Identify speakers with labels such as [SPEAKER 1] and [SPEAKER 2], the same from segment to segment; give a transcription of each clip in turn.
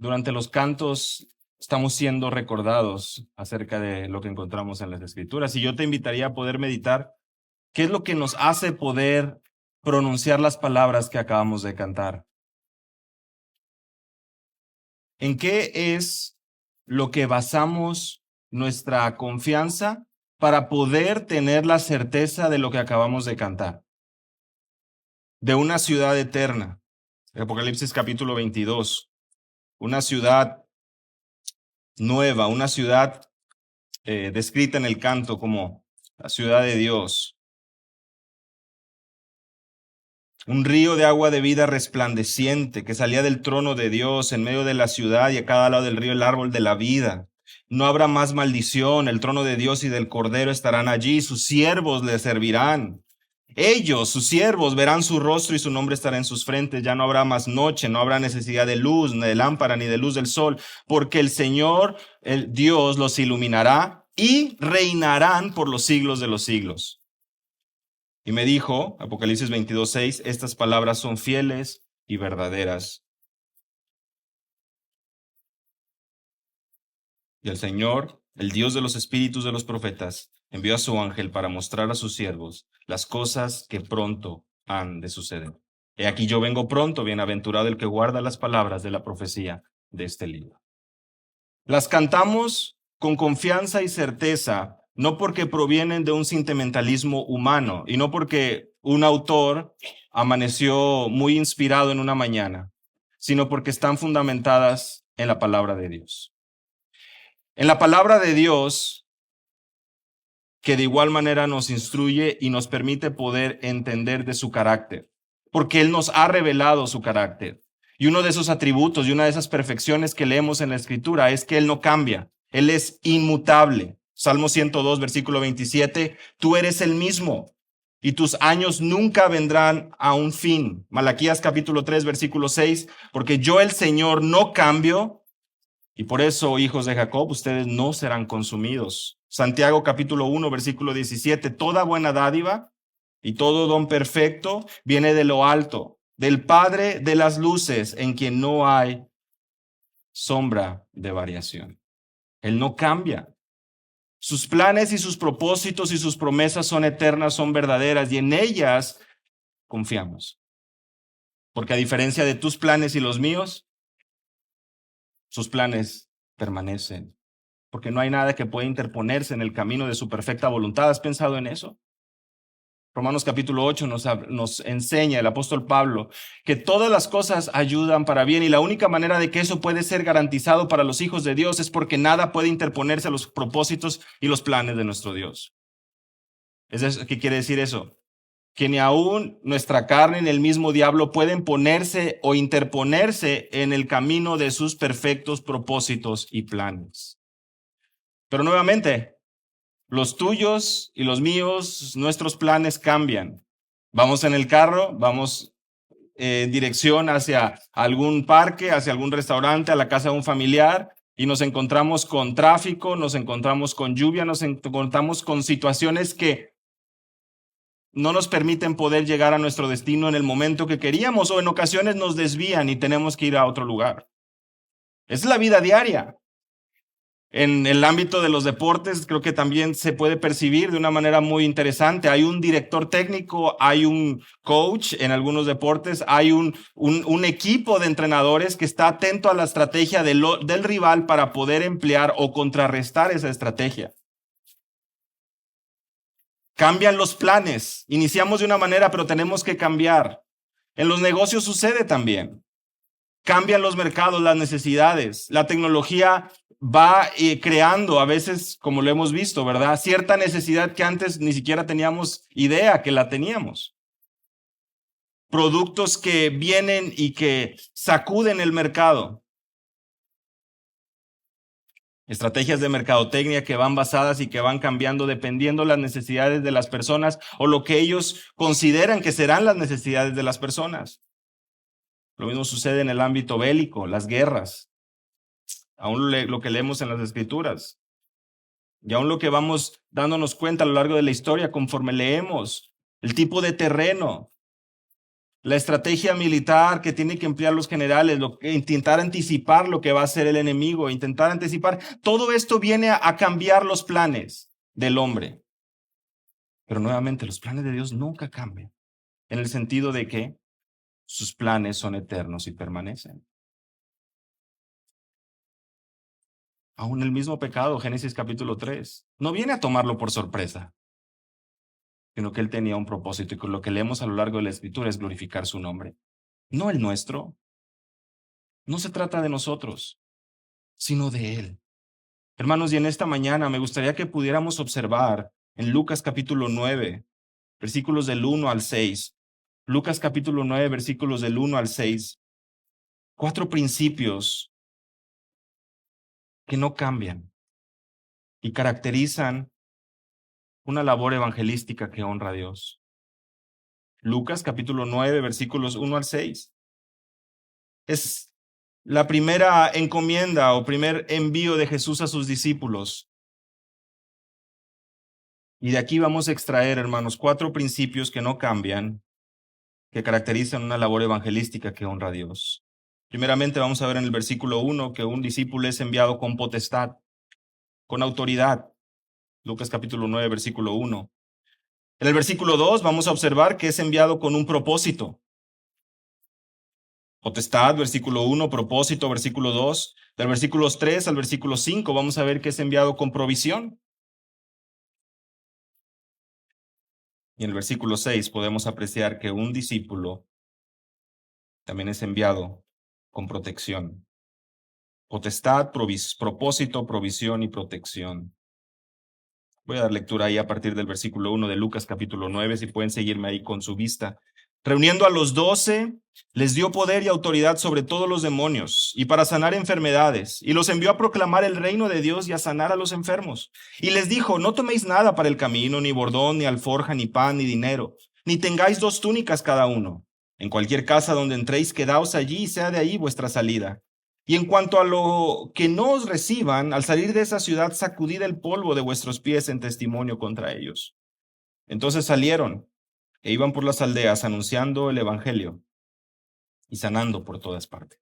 [SPEAKER 1] Durante los cantos estamos siendo recordados acerca de lo que encontramos en las Escrituras. Y yo te invitaría a poder meditar qué es lo que nos hace poder pronunciar las palabras que acabamos de cantar. ¿En qué es lo que basamos nuestra confianza para poder tener la certeza de lo que acabamos de cantar? De una ciudad eterna. Apocalipsis capítulo 22. Una ciudad nueva, una ciudad descrita en el canto como la ciudad de Dios. Un río de agua de vida resplandeciente que salía del trono de Dios en medio de la ciudad, y a cada lado del río el árbol de la vida. No habrá más maldición, el trono de Dios y del Cordero estarán allí, sus siervos le servirán. Ellos, sus siervos, verán su rostro y su nombre estará en sus frentes. Ya no habrá más noche, no habrá necesidad de luz, ni de lámpara, ni de luz del sol, porque el Señor, el Dios, los iluminará y reinarán por los siglos de los siglos. Y me dijo, Apocalipsis 22:6, estas palabras son fieles y verdaderas. Y el Señor, el Dios de los espíritus de los profetas, envió a su ángel para mostrar a sus siervos las cosas que pronto han de suceder. He aquí yo vengo pronto, bienaventurado el que guarda las palabras de la profecía de este libro. Las cantamos con confianza y certeza, no porque provienen de un sentimentalismo humano y no porque un autor amaneció muy inspirado en una mañana, sino porque están fundamentadas en la palabra de Dios. En la palabra de Dios, que de igual manera nos instruye y nos permite poder entender de su carácter, porque Él nos ha revelado su carácter. Y uno de esos atributos y una de esas perfecciones que leemos en la Escritura es que Él no cambia, Él es inmutable. Salmo 102, versículo 27, tú eres el mismo y tus años nunca vendrán a un fin. Malaquías capítulo 3, versículo 6, porque yo el Señor no cambio. Y por eso, hijos de Jacob, ustedes no serán consumidos. Santiago capítulo 1, versículo 17, toda buena dádiva y todo don perfecto viene de lo alto, del Padre de las luces, en quien no hay sombra de variación. Él no cambia. Sus planes y sus propósitos y sus promesas son eternas, son verdaderas, y en ellas confiamos. Porque a diferencia de tus planes y los míos, sus planes permanecen, porque no hay nada que pueda interponerse en el camino de su perfecta voluntad. ¿Has pensado en eso? Romanos capítulo 8 nos enseña el apóstol Pablo que todas las cosas ayudan para bien, y la única manera de que eso puede ser garantizado para los hijos de Dios es porque nada puede interponerse a los propósitos y los planes de nuestro Dios. ¿Qué quiere decir eso? Que ni aún nuestra carne ni el mismo diablo pueden ponerse o interponerse en el camino de sus perfectos propósitos y planes. Pero nuevamente, los tuyos y los míos, nuestros planes cambian. Vamos en el carro, vamos en dirección hacia algún parque, hacia algún restaurante, a la casa de un familiar, y nos encontramos con tráfico, nos encontramos con lluvia, nos encontramos con situaciones que no nos permiten poder llegar a nuestro destino en el momento que queríamos, o en ocasiones nos desvían y tenemos que ir a otro lugar. Es la vida diaria. En el ámbito de los deportes, creo que también se puede percibir de una manera muy interesante. Hay un director técnico, hay un coach en algunos deportes, hay un equipo de entrenadores que está atento a la estrategia del rival para poder emplear o contrarrestar esa estrategia. Cambian los planes. Iniciamos de una manera, pero tenemos que cambiar. En los negocios sucede también. Cambian los mercados, las necesidades. La tecnología va creando, a veces, como lo hemos visto, ¿verdad? Cierta necesidad que antes ni siquiera teníamos idea que la teníamos. Productos que vienen y que sacuden el mercado. Estrategias de mercadotecnia que van basadas y que van cambiando dependiendo las necesidades de las personas o lo que ellos consideran que serán las necesidades de las personas. Lo mismo sucede en el ámbito bélico, las guerras, aún lo que leemos en las Escrituras. Y aún lo que vamos dándonos cuenta a lo largo de la historia conforme leemos, el tipo de terreno. la estrategia militar que tienen que emplear los generales, intentar anticipar lo que va a hacer el enemigo, intentar anticipar, todo esto viene a cambiar los planes del hombre. Pero nuevamente, los planes de Dios nunca cambian, en el sentido de que sus planes son eternos y permanecen. Aún el mismo pecado, Génesis capítulo 3, no viene a tomarlo por sorpresa, sino que él tenía un propósito, y con lo que leemos a lo largo de la Escritura es glorificar su nombre. No el nuestro. No se trata de nosotros, sino de él. Hermanos, y en esta mañana me gustaría que pudiéramos observar en Lucas capítulo 9, versículos del 1 al 6. Lucas capítulo 9, versículos del 1 al 6. 4 principios que no cambian y caracterizan una labor evangelística que honra a Dios. Lucas capítulo 9, versículos 1 al 6. Es la primera encomienda o primer envío de Jesús a sus discípulos. Y de aquí vamos a extraer, hermanos, 4 principios que no cambian, que caracterizan una labor evangelística que honra a Dios. Primeramente vamos a ver en el versículo 1 que un discípulo es enviado con potestad, con autoridad. Lucas capítulo 9, versículo 1. En el versículo 2 vamos a observar que es enviado con un propósito. Potestad, versículo 1, propósito, versículo 2. Del versículo 3 al versículo 5 vamos a ver que es enviado con provisión. Y en el versículo 6 podemos apreciar que un discípulo también es enviado con protección. Potestad, propósito, provisión y protección. Voy a dar lectura ahí a partir del versículo 1 de Lucas capítulo 9, si pueden seguirme ahí con su vista. Reuniendo a los 12, les dio poder y autoridad sobre todos los demonios y para sanar enfermedades, y los envió a proclamar el reino de Dios y a sanar a los enfermos. Y les dijo, no toméis nada para el camino, ni bordón, ni alforja, ni pan, ni dinero, ni tengáis 2 túnicas cada uno. En cualquier casa donde entréis, quedaos allí y sea de ahí vuestra salida. Y en cuanto a lo que no os reciban, al salir de esa ciudad, sacudid el polvo de vuestros pies en testimonio contra ellos. Entonces salieron e iban por las aldeas anunciando el evangelio y sanando por todas partes.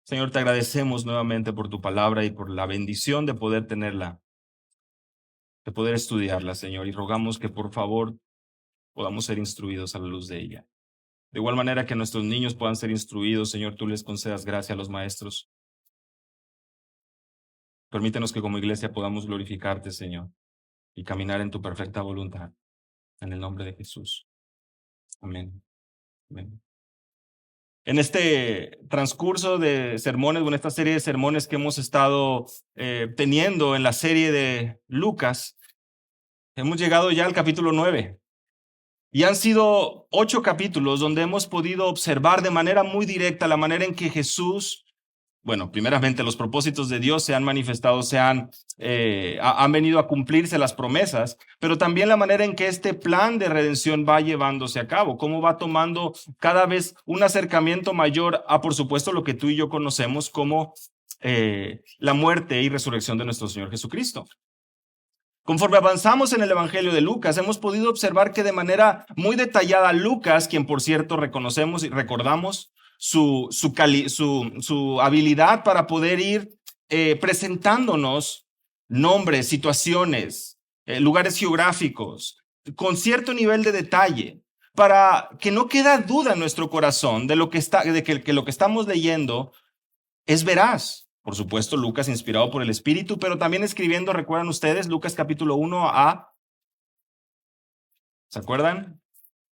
[SPEAKER 1] Señor, te agradecemos nuevamente por tu palabra y por la bendición de poder tenerla, de poder estudiarla, Señor, y rogamos que por favor podamos ser instruidos a la luz de ella. De igual manera que nuestros niños puedan ser instruidos, Señor, tú les concedas gracia a los maestros. Permítenos que como iglesia podamos glorificarte, Señor, y caminar en tu perfecta voluntad. En el nombre de Jesús. Amén. Amén. En este transcurso de sermones, en esta serie de sermones que hemos estado teniendo en la serie de Lucas, hemos llegado ya al capítulo 9. Y han sido 8 capítulos donde hemos podido observar de manera muy directa la manera en que Jesús, primeramente los propósitos de Dios se han manifestado, han venido a cumplirse las promesas, pero también la manera en que este plan de redención va llevándose a cabo, cómo va tomando cada vez un acercamiento mayor a, por supuesto, lo que tú y yo conocemos como la muerte y resurrección de nuestro Señor Jesucristo. Conforme avanzamos en el Evangelio de Lucas, hemos podido observar que de manera muy detallada Lucas, quien por cierto reconocemos y recordamos su habilidad para poder ir presentándonos nombres, situaciones, lugares geográficos, con cierto nivel de detalle, para que no quede duda en nuestro corazón de que lo que estamos leyendo es veraz. Por supuesto, Lucas inspirado por el Espíritu, pero también escribiendo, ¿recuerdan ustedes? Lucas capítulo 1 a... ¿Se acuerdan?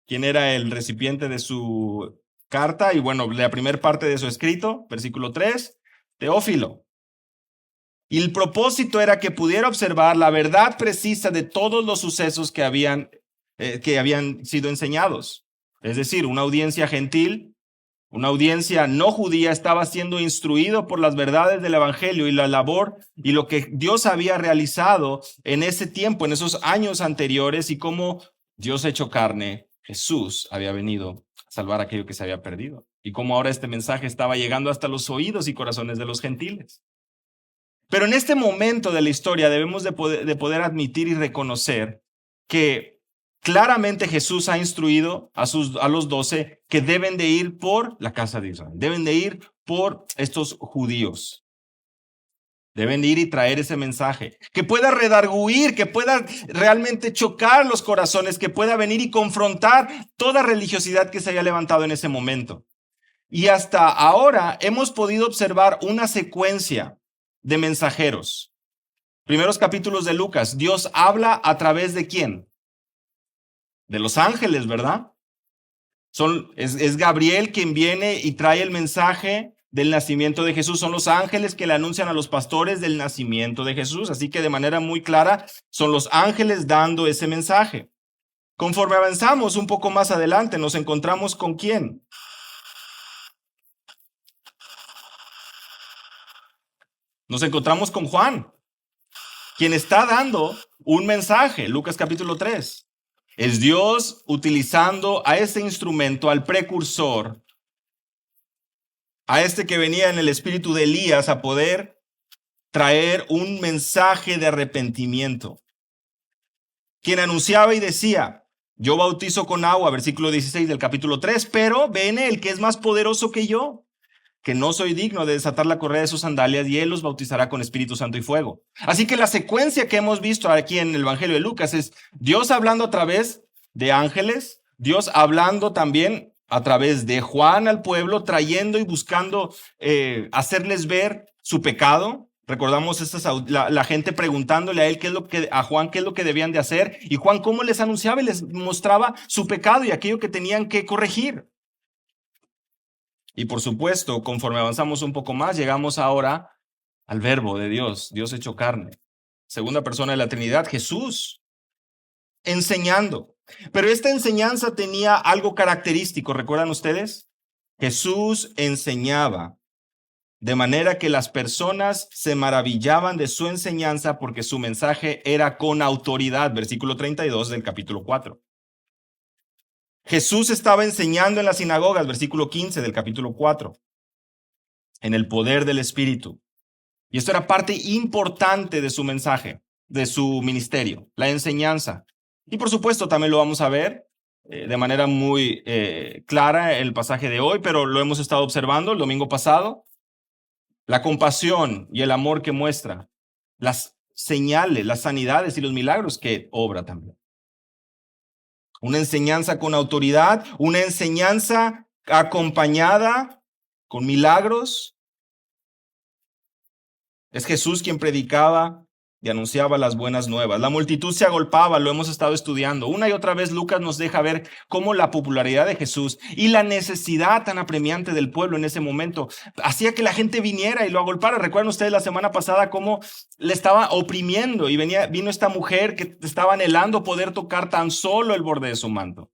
[SPEAKER 1] ¿Quién era el recipiente de su carta? Y la primera parte de su escrito, versículo 3, Teófilo. Y el propósito era que pudiera observar la verdad precisa de todos los sucesos que habían sido enseñados. Es decir, una audiencia gentil, una audiencia no judía estaba siendo instruido por las verdades del evangelio y la labor y lo que Dios había realizado en ese tiempo, en esos años anteriores, y cómo Dios hecho carne, Jesús, había venido a salvar aquello que se había perdido. Y cómo ahora este mensaje estaba llegando hasta los oídos y corazones de los gentiles. Pero en este momento de la historia debemos de poder admitir y reconocer que Claramente Jesús ha instruido a los 12 que deben de ir por la casa de Israel, deben de ir por estos judíos. Deben de ir y traer ese mensaje, que pueda redarguir, que pueda realmente chocar los corazones, que pueda venir y confrontar toda religiosidad que se haya levantado en ese momento. Y hasta ahora hemos podido observar una secuencia de mensajeros. Primeros capítulos de Lucas, Dios habla a través de ¿quién? De los ángeles, ¿verdad? Es Gabriel quien viene y trae el mensaje del nacimiento de Jesús. Son los ángeles que le anuncian a los pastores del nacimiento de Jesús. Así que de manera muy clara son los ángeles dando ese mensaje. Conforme avanzamos un poco más adelante, nos encontramos con ¿quién? Nos encontramos con Juan, quien está dando un mensaje. Lucas capítulo 3. Es Dios utilizando a ese instrumento, al precursor, a este que venía en el espíritu de Elías a poder traer un mensaje de arrepentimiento. Quien anunciaba y decía, yo bautizo con agua, versículo 16 del capítulo 3, pero viene el que es más poderoso que yo, que no soy digno de desatar la correa de sus sandalias, y él los bautizará con Espíritu Santo y fuego. Así que la secuencia que hemos visto aquí en el Evangelio de Lucas es Dios hablando a través de ángeles, Dios hablando también a través de Juan al pueblo, trayendo y buscando hacerles ver su pecado. Recordamos la gente preguntándole a él a Juan qué es lo que debían de hacer, y Juan cómo les anunciaba y les mostraba su pecado y aquello que tenían que corregir. Y por supuesto, conforme avanzamos un poco más, llegamos ahora al verbo de Dios, Dios hecho carne. Segunda persona de la Trinidad, Jesús, enseñando. Pero esta enseñanza tenía algo característico, ¿recuerdan ustedes? Jesús enseñaba, de manera que las personas se maravillaban de su enseñanza porque su mensaje era con autoridad, versículo 32 del capítulo 4. Jesús estaba enseñando en las sinagogas, versículo 15 del capítulo 4, en el poder del Espíritu. Y esto era parte importante de su mensaje, de su ministerio, la enseñanza. Y por supuesto también lo vamos a ver de manera muy clara en el pasaje de hoy, pero lo hemos estado observando el domingo pasado. La compasión y el amor que muestra, las señales, las sanidades y los milagros que obra también. Una enseñanza con autoridad, una enseñanza acompañada con milagros. Es Jesús quien predicaba y anunciaba las buenas nuevas. La multitud se agolpaba, lo hemos estado estudiando. Una y otra vez Lucas nos deja ver cómo la popularidad de Jesús y la necesidad tan apremiante del pueblo en ese momento hacía que la gente viniera y lo agolpara. ¿Recuerdan ustedes la semana pasada cómo le estaba oprimiendo y vino esta mujer que estaba anhelando poder tocar tan solo el borde de su manto?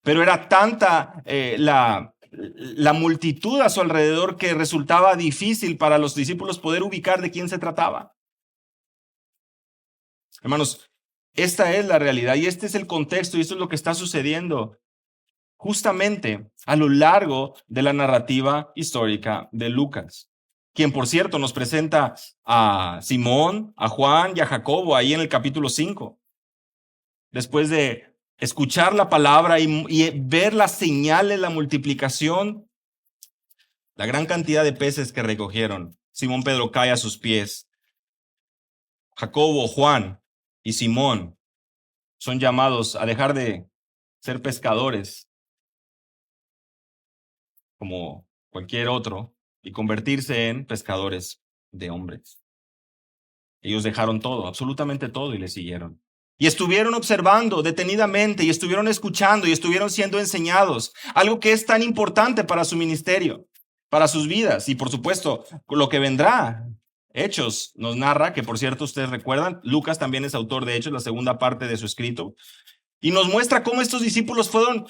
[SPEAKER 1] Pero era tanta la multitud a su alrededor que resultaba difícil para los discípulos poder ubicar de quién se trataba. Hermanos, esta es la realidad y este es el contexto y esto es lo que está sucediendo justamente a lo largo de la narrativa histórica de Lucas, quien por cierto nos presenta a Simón, a Juan y a Jacobo ahí en el capítulo 5. Después de escuchar la palabra y ver las señales, la multiplicación, la gran cantidad de peces que recogieron, Simón Pedro cae a sus pies. Jacobo, Juan y Simón son llamados a dejar de ser pescadores como cualquier otro y convertirse en pescadores de hombres. Ellos dejaron todo, absolutamente todo, y le siguieron. Y estuvieron observando detenidamente y estuvieron escuchando y estuvieron siendo enseñados, algo que es tan importante para su ministerio, para sus vidas y por supuesto lo que vendrá. Hechos nos narra, que por cierto ustedes recuerdan, Lucas también es autor de Hechos, la segunda parte de su escrito, y nos muestra cómo estos discípulos fueron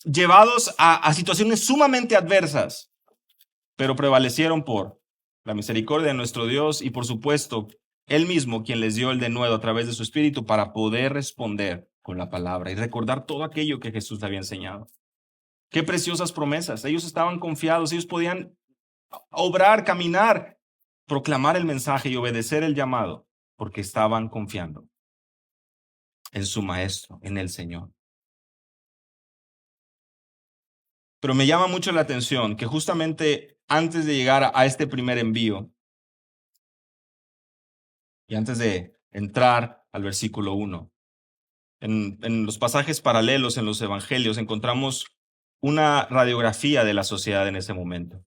[SPEAKER 1] llevados a situaciones sumamente adversas, pero prevalecieron por la misericordia de nuestro Dios y por supuesto Él mismo quien les dio el denuedo a través de su espíritu para poder responder con la palabra y recordar todo aquello que Jesús había enseñado. Qué preciosas promesas. Ellos estaban confiados, ellos podían obrar, caminar, proclamar el mensaje y obedecer el llamado porque estaban confiando. en su Maestro, en el Señor. Pero me llama mucho la atención que justamente antes de llegar a este primer envío y antes de entrar al versículo 1, en los pasajes paralelos en los evangelios encontramos una radiografía de la sociedad en ese momento.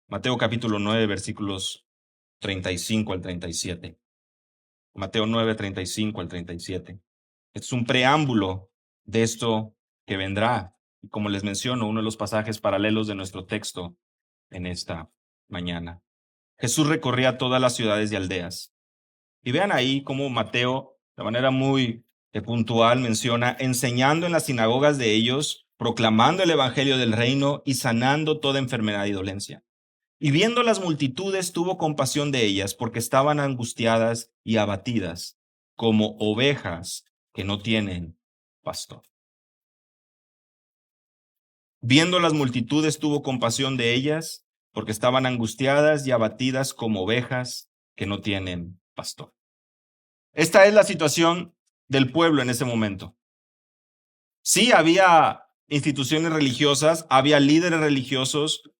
[SPEAKER 1] Mateo capítulo 9, versículos 35 al 37. Mateo 9, 35 al 37. Es un preámbulo de esto que vendrá. Y como les menciono, uno de los pasajes paralelos de nuestro texto en esta mañana. Jesús recorría todas las ciudades y aldeas. Y vean ahí cómo Mateo, de manera muy puntual, menciona, enseñando en las sinagogas de ellos, proclamando el evangelio del reino y sanando toda enfermedad y dolencia. Y viendo las multitudes, tuvo compasión de ellas, porque estaban angustiadas y abatidas, como ovejas que no tienen pastor. Viendo las multitudes, tuvo compasión de ellas, porque estaban angustiadas y abatidas como ovejas que no tienen pastor. Esta es la situación del pueblo en ese momento. Sí, había instituciones religiosas, había líderes religiosos,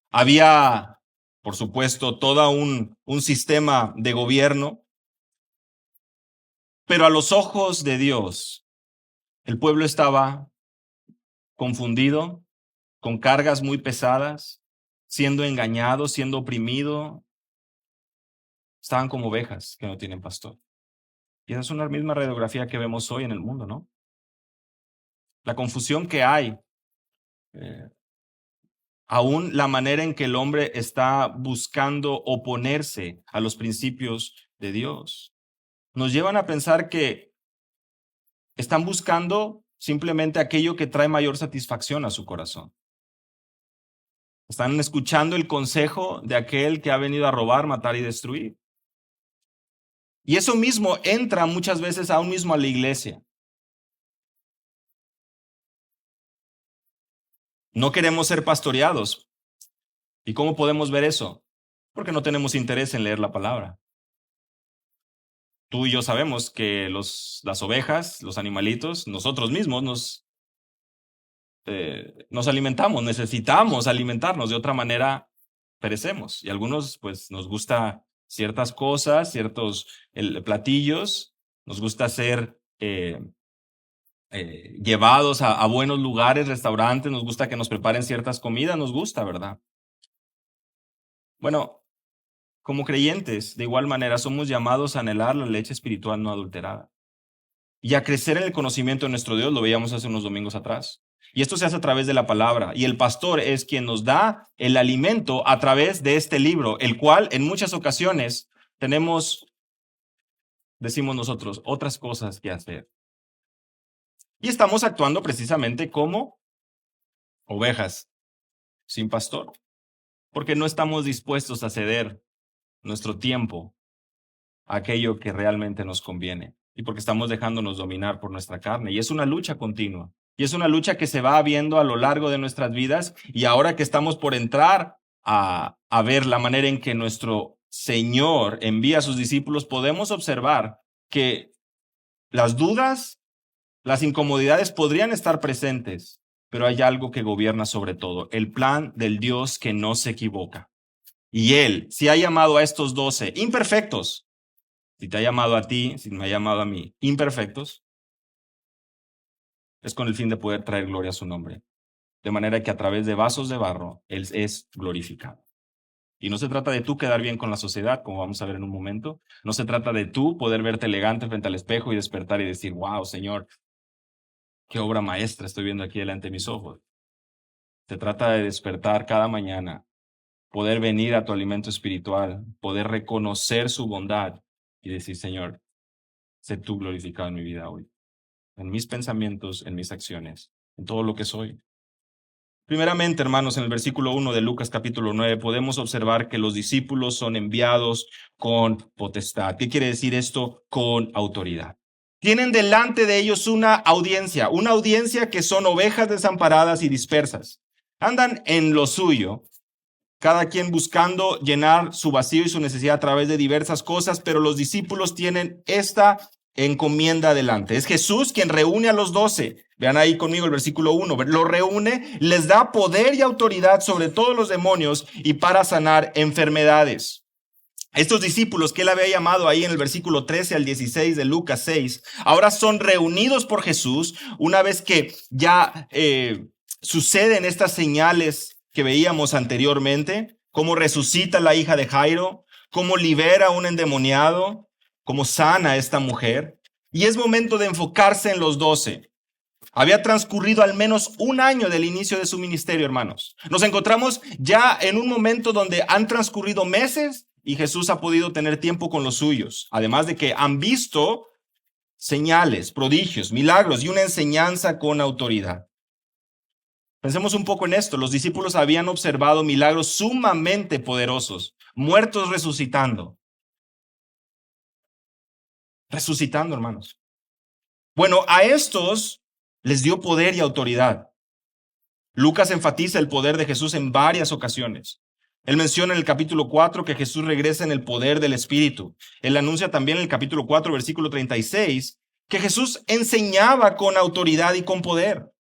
[SPEAKER 1] había, por supuesto, todo un sistema de gobierno, pero a los ojos de Dios, el pueblo estaba confundido, con cargas muy pesadas, siendo engañado, siendo oprimido. Estaban como ovejas que no tienen pastor. Y esa es una misma radiografía que vemos hoy en el mundo, ¿no? La confusión que hay, aún la manera en que el hombre está buscando oponerse a los principios de Dios, nos llevan a pensar que están buscando simplemente aquello que trae mayor satisfacción a su corazón. Están escuchando el consejo de aquel que ha venido a robar, matar y destruir. Y eso mismo entra muchas veces aún mismo a la iglesia. No queremos ser pastoreados. ¿Y cómo podemos ver eso? Porque no tenemos interés en leer la palabra. Tú y yo sabemos que las ovejas, los animalitos, nosotros mismos nos alimentamos, necesitamos alimentarnos, de otra manera perecemos. Y algunos pues nos gusta ciertas cosas, ciertos platillos, nos gusta ser llevados a buenos lugares, restaurantes, nos gusta que nos preparen ciertas comidas, nos gusta, ¿verdad? Bueno, como creyentes, de igual manera, somos llamados a anhelar la leche espiritual no adulterada y a crecer en el conocimiento de nuestro Dios, lo veíamos hace unos domingos atrás. Y esto se hace a través de la palabra, y el pastor es quien nos da el alimento a través de este libro, el cual en muchas ocasiones decimos nosotros, otras cosas que hacer. Y estamos actuando precisamente como ovejas sin pastor, porque no estamos dispuestos a ceder nuestro tiempo a aquello que realmente nos conviene y porque estamos dejándonos dominar por nuestra carne. Y es una lucha continua. Y es una lucha que se va viendo a lo largo de nuestras vidas. Y ahora que estamos por entrar a ver la manera en que nuestro Señor envía a sus discípulos, podemos observar que las dudas, las incomodidades podrían estar presentes, pero hay algo que gobierna sobre todo, el plan del Dios que no se equivoca. Y Él, si ha llamado a estos 12 imperfectos, si te ha llamado a ti, si me ha llamado a mí, imperfectos, es con el fin de poder traer gloria a su nombre. De manera que a través de vasos de barro, Él es glorificado. Y no se trata de tú quedar bien con la sociedad, como vamos a ver en un momento. No se trata de tú poder verte elegante frente al espejo y despertar y decir, wow, Señor, qué obra maestra estoy viendo aquí delante de mis ojos. Se trata de despertar cada mañana, poder venir a tu alimento espiritual, poder reconocer su bondad y decir, Señor, sé tú glorificado en mi vida hoy, en mis pensamientos, en mis acciones, en todo lo que soy. Primeramente, hermanos, en el versículo 1 de Lucas capítulo 9 podemos observar que los discípulos son enviados con potestad. ¿Qué quiere decir esto? Con autoridad. Tienen delante de ellos una audiencia que son ovejas desamparadas y dispersas. Andan en lo suyo, cada quien buscando llenar su vacío y su necesidad a través de diversas cosas, pero los discípulos tienen esta encomienda adelante. Es Jesús quien reúne a los 12. Vean ahí conmigo el versículo 1. Lo reúne, les da poder y autoridad sobre todos los demonios y para sanar enfermedades. Estos discípulos que él había llamado ahí en el versículo 13 al 16 de Lucas 6, ahora son reunidos por Jesús una vez que ya suceden estas señales que veíamos anteriormente, cómo resucita la hija de Jairo, cómo libera a un endemoniado, cómo sana a esta mujer. Y es momento de enfocarse en los 12. Había transcurrido al menos un año del inicio de su ministerio, hermanos. Nos encontramos ya en un momento donde han transcurrido meses y Jesús ha podido tener tiempo con los suyos. Además de que han visto señales, prodigios, milagros y una enseñanza con autoridad. Pensemos un poco en esto. Los discípulos habían observado milagros sumamente poderosos, muertos resucitando. Resucitando, hermanos. Bueno, a estos les dio poder y autoridad. Lucas enfatiza el poder de Jesús en varias ocasiones. Él menciona en el capítulo 4 que Jesús regresa en el poder del Espíritu. Él anuncia también en el capítulo 4, versículo 36, que Jesús enseñaba con autoridad y con poder.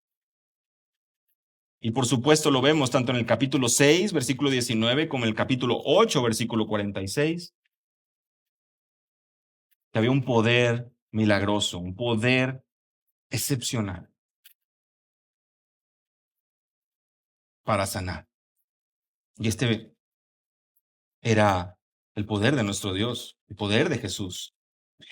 [SPEAKER 1] Y por supuesto lo vemos tanto en el capítulo 6, versículo 19, como en el capítulo 8, versículo 46, que había un poder milagroso, un poder excepcional para sanar. Y este era el poder de nuestro Dios, el poder de Jesús.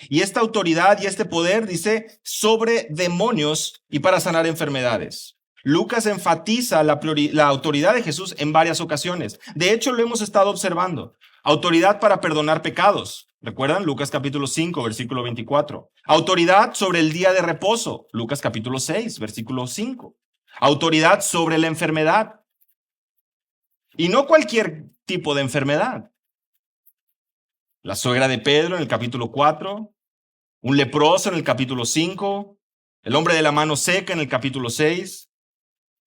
[SPEAKER 1] Y esta autoridad y este poder, dice, sobre demonios y para sanar enfermedades. Lucas enfatiza la autoridad de Jesús en varias ocasiones. De hecho, lo hemos estado observando. Autoridad para perdonar pecados. ¿Recuerdan? Lucas capítulo 5, versículo 24. Autoridad sobre el día de reposo. Lucas capítulo 6, versículo 5. Autoridad sobre la enfermedad. Y no cualquier tipo de enfermedad. La suegra de Pedro en el capítulo 4, un leproso en el capítulo 5, el hombre de la mano seca en el capítulo 6,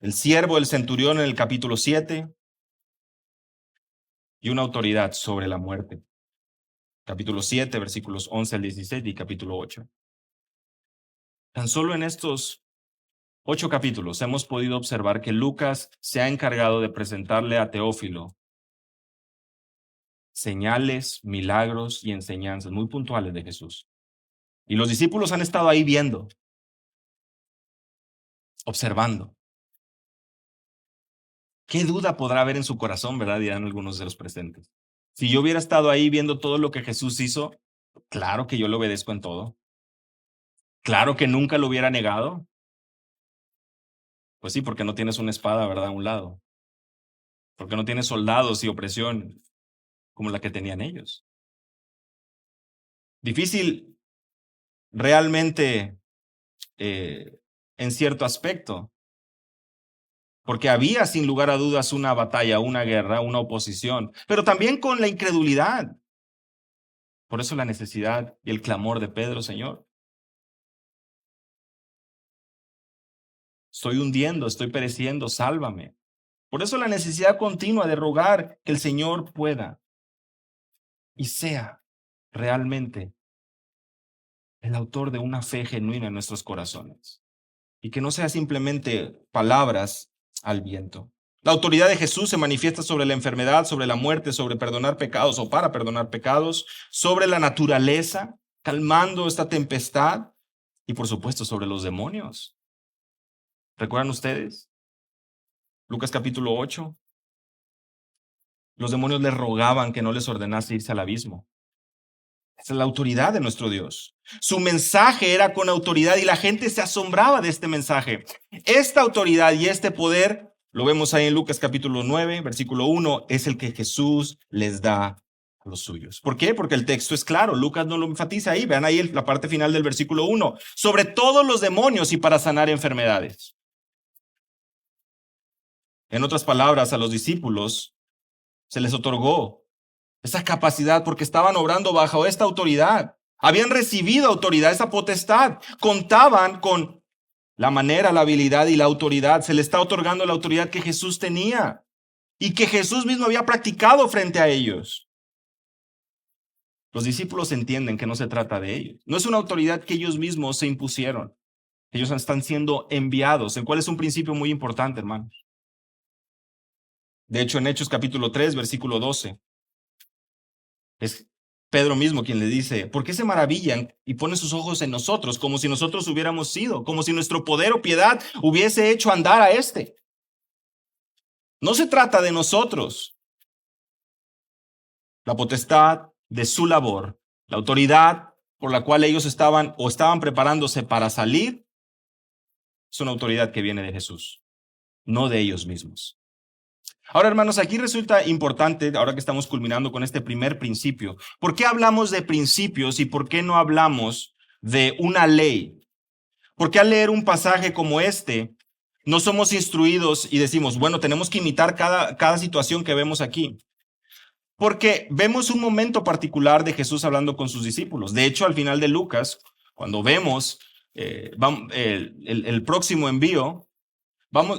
[SPEAKER 1] el siervo del centurión en el capítulo 7 y una autoridad sobre la muerte. Capítulo 7, versículos 11 al 16 y capítulo 8. Tan solo en estos 8 capítulos hemos podido observar que Lucas se ha encargado de presentarle a Teófilo señales, milagros y enseñanzas muy puntuales de Jesús. Y los discípulos han estado ahí viendo, observando. ¿Qué duda podrá haber en su corazón, verdad? Dirán algunos de los presentes. Si yo hubiera estado ahí viendo todo lo que Jesús hizo, claro que yo le obedezco en todo. Claro que nunca lo hubiera negado. Pues sí, porque no tienes una espada, ¿verdad? A un lado. Porque no tienes soldados y opresión como la que tenían ellos. Difícil realmente en cierto aspecto, porque había sin lugar a dudas una batalla, una guerra, una oposición, pero también con la incredulidad. Por eso la necesidad y el clamor de Pedro, Señor. Estoy hundiendo, estoy pereciendo, sálvame. Por eso la necesidad continua de rogar que el Señor pueda y sea realmente el autor de una fe genuina en nuestros corazones. Y que no sea simplemente palabras al viento. La autoridad de Jesús se manifiesta sobre la enfermedad, sobre la muerte, sobre perdonar pecados o para perdonar pecados, sobre la naturaleza, calmando esta tempestad y por supuesto sobre los demonios. ¿Recuerdan ustedes? Lucas capítulo 8. Los demonios les rogaban que no les ordenase irse al abismo. Esa es la autoridad de nuestro Dios. Su mensaje era con autoridad y la gente se asombraba de este mensaje. Esta autoridad y este poder, lo vemos ahí en Lucas capítulo 9, versículo 1, es el que Jesús les da a los suyos. ¿Por qué? Porque el texto es claro. Lucas no lo enfatiza ahí. Vean ahí la parte final del versículo 1. Sobre todos los demonios y para sanar enfermedades. En otras palabras, a los discípulos se les otorgó esa capacidad porque estaban obrando bajo esta autoridad. Habían recibido autoridad, esa potestad. Contaban con la manera, la habilidad y la autoridad. Se les está otorgando la autoridad que Jesús tenía y que Jesús mismo había practicado frente a ellos. Los discípulos entienden que no se trata de ellos. No es una autoridad que ellos mismos se impusieron. Ellos están siendo enviados, el cual es un principio muy importante, hermanos. De hecho, en Hechos capítulo 3, versículo 12, es Pedro mismo quien le dice, ¿por qué se maravillan y ponen sus ojos en nosotros como si nosotros hubiéramos sido, como si nuestro poder o piedad hubiese hecho andar a este? No se trata de nosotros. La potestad de su labor, la autoridad por la cual ellos estaban preparándose para salir, es una autoridad que viene de Jesús, no de ellos mismos. Ahora, hermanos, aquí resulta importante, ahora que estamos culminando con este primer principio, ¿por qué hablamos de principios y por qué no hablamos de una ley? ¿Por qué al leer un pasaje como este no somos instruidos y decimos, bueno, tenemos que imitar cada situación que vemos aquí? Porque vemos un momento particular de Jesús hablando con sus discípulos. De hecho, al final de Lucas, cuando vemos el próximo envío,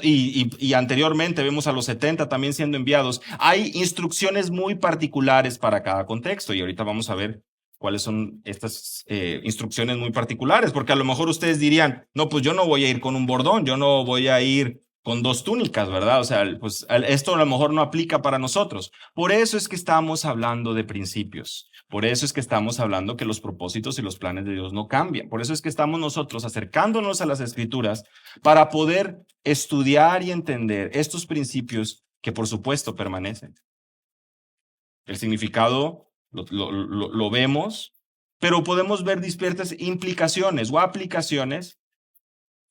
[SPEAKER 1] y anteriormente vemos a los 70 también siendo enviados, hay instrucciones muy particulares para cada contexto. Y ahorita vamos a ver cuáles son estas instrucciones muy particulares, porque a lo mejor ustedes dirían, no, pues yo no voy a ir con un bordón, yo no voy a ir con 2 túnicas, ¿verdad? O sea, pues esto a lo mejor no aplica para nosotros. Por eso es que estamos hablando de principios. Por eso es que estamos hablando que los propósitos y los planes de Dios no cambian. Por eso es que estamos nosotros acercándonos a las Escrituras para poder estudiar y entender estos principios que por supuesto permanecen. El significado lo vemos, pero podemos ver distintas implicaciones o aplicaciones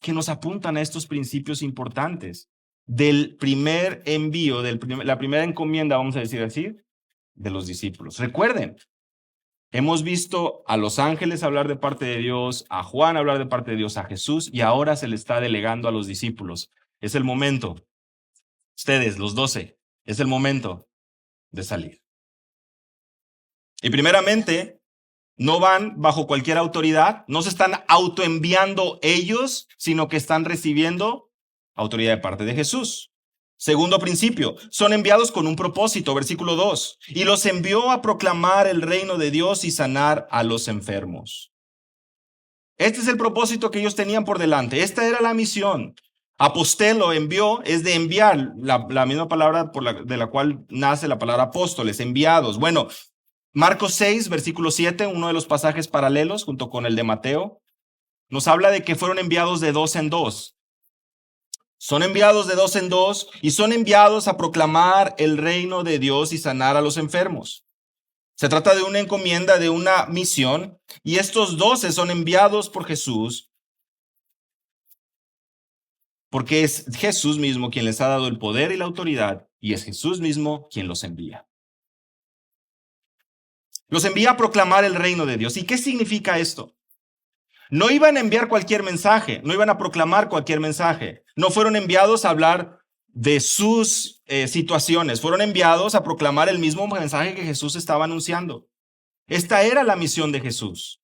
[SPEAKER 1] que nos apuntan a estos principios importantes del primer envío, la primera encomienda, vamos a decir así, de los discípulos. Recuerden, hemos visto a los ángeles hablar de parte de Dios, a Juan hablar de parte de Dios, a Jesús, y ahora se le está delegando a los discípulos. Es el momento, ustedes, los 12, es el momento de salir. Y primeramente, no van bajo cualquier autoridad, no se están autoenviando ellos, sino que están recibiendo autoridad de parte de Jesús. Segundo principio, son enviados con un propósito, versículo 2, y los envió a proclamar el reino de Dios y sanar a los enfermos. Este es el propósito que ellos tenían por delante, esta era la misión. Apostelo, envió, es de enviar, la misma palabra de la cual nace la palabra apóstoles, enviados. Bueno, Marcos 6, versículo 7, uno de los pasajes paralelos junto con el de Mateo, nos habla de que fueron enviados de 2 en 2. Son enviados de 2 en 2 y son enviados a proclamar el reino de Dios y sanar a los enfermos. Se trata de una encomienda, de una misión, y estos 12 son enviados por Jesús porque es Jesús mismo quien les ha dado el poder y la autoridad y es Jesús mismo quien los envía. Los envía a proclamar el reino de Dios. ¿Y qué significa esto? No iban a enviar cualquier mensaje, no iban a proclamar cualquier mensaje. No fueron enviados a hablar de sus situaciones, fueron enviados a proclamar el mismo mensaje que Jesús estaba anunciando. Esta era la misión de Jesús.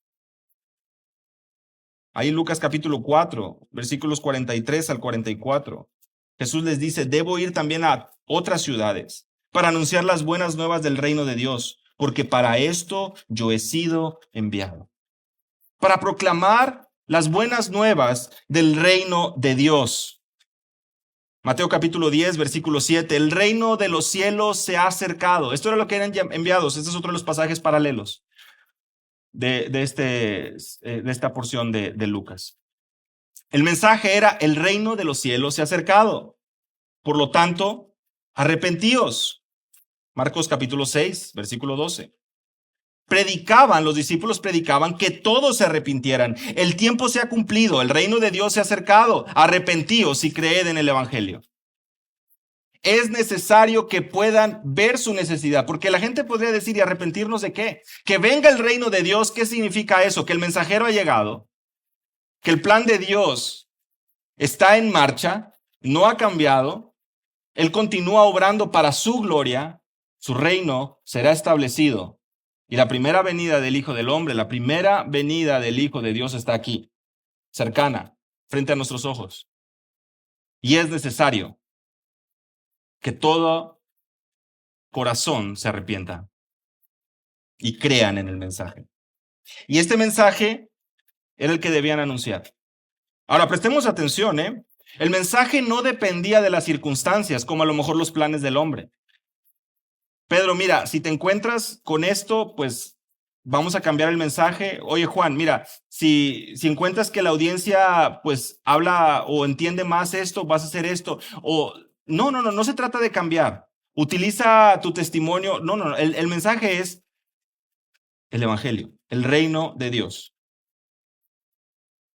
[SPEAKER 1] Ahí en Lucas capítulo 4, versículos 43 al 44, Jesús les dice, debo ir también a otras ciudades para anunciar las buenas nuevas del reino de Dios, porque para esto yo he sido enviado. Para proclamar las buenas nuevas del reino de Dios. Mateo capítulo 10, versículo 7, el reino de los cielos se ha acercado. Esto era lo que eran enviados. Este es otro de los pasajes paralelos de esta porción de Lucas. El mensaje era, el reino de los cielos se ha acercado. Por lo tanto, arrepentíos. Marcos capítulo 6, versículo 12. Los discípulos predicaban que todos se arrepintieran. El tiempo se ha cumplido, el reino de Dios se ha acercado. Arrepentíos y creed en el evangelio. Es necesario que puedan ver su necesidad, porque la gente podría decir, ¿y arrepentirnos de qué? Que venga el reino de Dios, ¿qué significa eso? Que el mensajero ha llegado, que el plan de Dios está en marcha, no ha cambiado, Él continúa obrando para su gloria, su reino será establecido. Y la primera venida del Hijo del Hombre, la primera venida del Hijo de Dios está aquí, cercana, frente a nuestros ojos. Y es necesario que todo corazón se arrepienta. y crean en el mensaje. Y este mensaje era el que debían anunciar. Ahora, prestemos atención, ¿eh? El mensaje no dependía de las circunstancias, como a lo mejor los planes del hombre. Pedro, mira, si te encuentras con esto, pues vamos a cambiar el mensaje. Oye, Juan, mira, si encuentras que la audiencia pues habla o entiende más esto, vas a hacer esto. O no se trata de cambiar. Utiliza tu testimonio. No. El mensaje es el evangelio, el reino de Dios.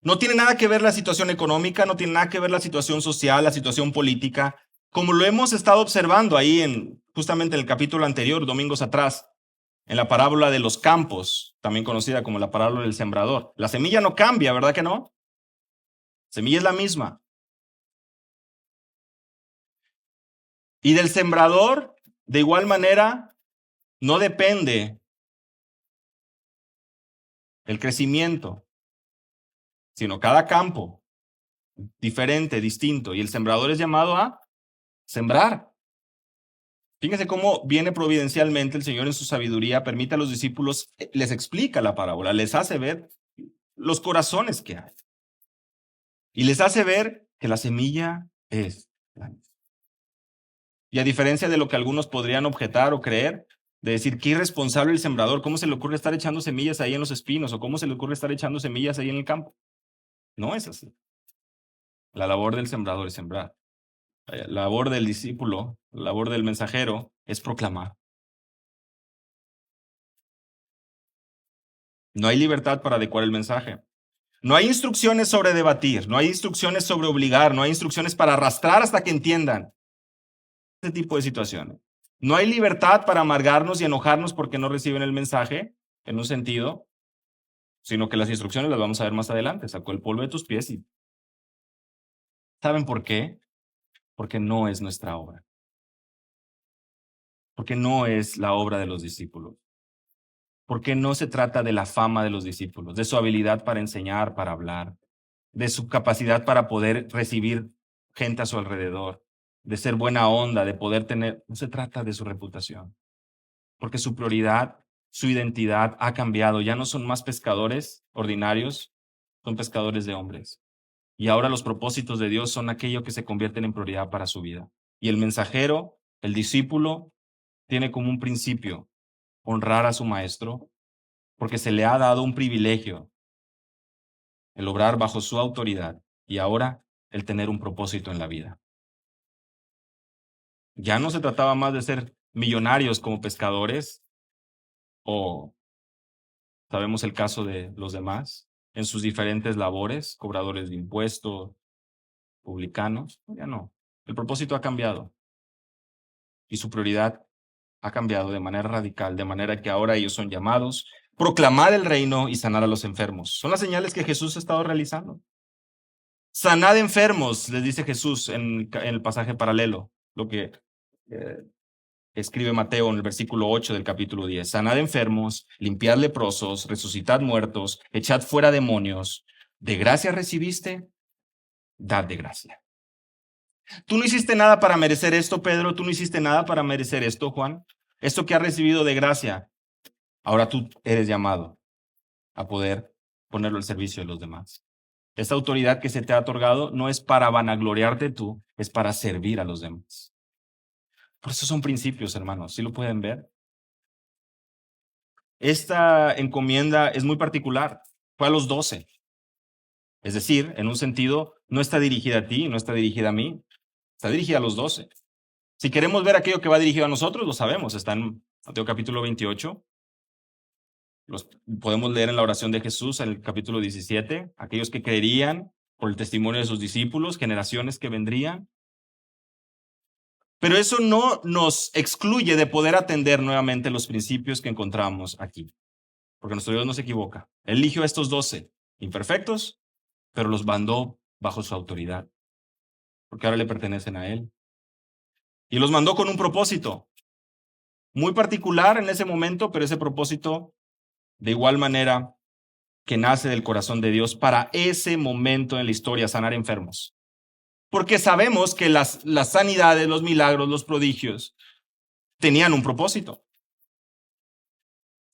[SPEAKER 1] No tiene nada que ver la situación económica, no tiene nada que ver la situación social, la situación política, como lo hemos estado observando ahí justamente en el capítulo anterior, domingos atrás, en la parábola de los campos, también conocida como la parábola del sembrador. La semilla no cambia, ¿verdad que no? La semilla es la misma. Y del sembrador, de igual manera, no depende el crecimiento, sino cada campo diferente, distinto, y el sembrador es llamado a sembrar. Fíjense cómo viene providencialmente el Señor en su sabiduría, permite a los discípulos, les explica la parábola, les hace ver los corazones que hay. Y les hace ver que la semilla es la misma. Y a diferencia de lo que algunos podrían objetar o creer, de decir, qué irresponsable el sembrador, ¿cómo se le ocurre estar echando semillas ahí en los espinos? ¿O cómo se le ocurre estar echando semillas ahí en el campo? No es así. La labor del sembrador es sembrar. La labor del discípulo, la labor del mensajero es proclamar. No hay libertad para adecuar el mensaje. No hay instrucciones sobre debatir, no hay instrucciones sobre obligar, no hay instrucciones para arrastrar hasta que entiendan. Ese tipo de situaciones. No hay libertad para amargarnos y enojarnos porque no reciben el mensaje, en un sentido, sino que las instrucciones las vamos a ver más adelante. Sacó el polvo de tus pies y... ¿Saben por qué? Porque no es nuestra obra. Porque no es la obra de los discípulos. Porque no se trata de la fama de los discípulos, de su habilidad para enseñar, para hablar, de su capacidad para poder recibir gente a su alrededor, de ser buena onda, de poder tener... No se trata de su reputación. Porque su prioridad, su identidad ha cambiado. Ya no son más pescadores ordinarios, son pescadores de hombres. Y ahora los propósitos de Dios son aquello que se convierten en prioridad para su vida. Y el mensajero, el discípulo, tiene como un principio honrar a su maestro, porque se le ha dado un privilegio, el obrar bajo su autoridad y ahora el tener un propósito en la vida. Ya no se trataba más de ser millonarios como pescadores o sabemos el caso de los demás en sus diferentes labores, cobradores de impuestos, publicanos. Ya no. El propósito ha cambiado y su prioridad ha cambiado de manera radical, de manera que ahora ellos son llamados a proclamar el reino y sanar a los enfermos. Son las señales que Jesús ha estado realizando. Sanad enfermos, les dice Jesús en el pasaje paralelo, lo que escribe Mateo en el versículo 8 del capítulo 10. Sanad enfermos, limpiad leprosos, resucitad muertos, echad fuera demonios. ¿De gracia recibiste? Dad de gracia. Tú no hiciste nada para merecer esto, Pedro. Tú no hiciste nada para merecer esto, Juan. Esto que has recibido de gracia, ahora tú eres llamado a poder ponerlo al servicio de los demás. Esta autoridad que se te ha otorgado no es para vanagloriarte tú, es para servir a los demás. Por eso son principios, hermanos. ¿Sí lo pueden ver? Esta encomienda es muy particular. Fue a los 12. Es decir, en un sentido, no está dirigida a ti, no está dirigida a mí. Está dirigida a los 12. Si queremos ver aquello que va dirigido a nosotros, lo sabemos. Está en Mateo capítulo 28. Podemos leer en la oración de Jesús en el capítulo 17. Aquellos que creerían por el testimonio de sus discípulos, generaciones que vendrían. Pero eso no nos excluye de poder atender nuevamente los principios que encontramos aquí. Porque nuestro Dios no se equivoca. Él eligió a estos 12 imperfectos, pero los mandó bajo su autoridad. Porque ahora le pertenecen a Él. Y los mandó con un propósito muy particular en ese momento, pero ese propósito de igual manera que nace del corazón de Dios para ese momento en la historia, sanar enfermos. Porque sabemos que las sanidades, los milagros, los prodigios tenían un propósito.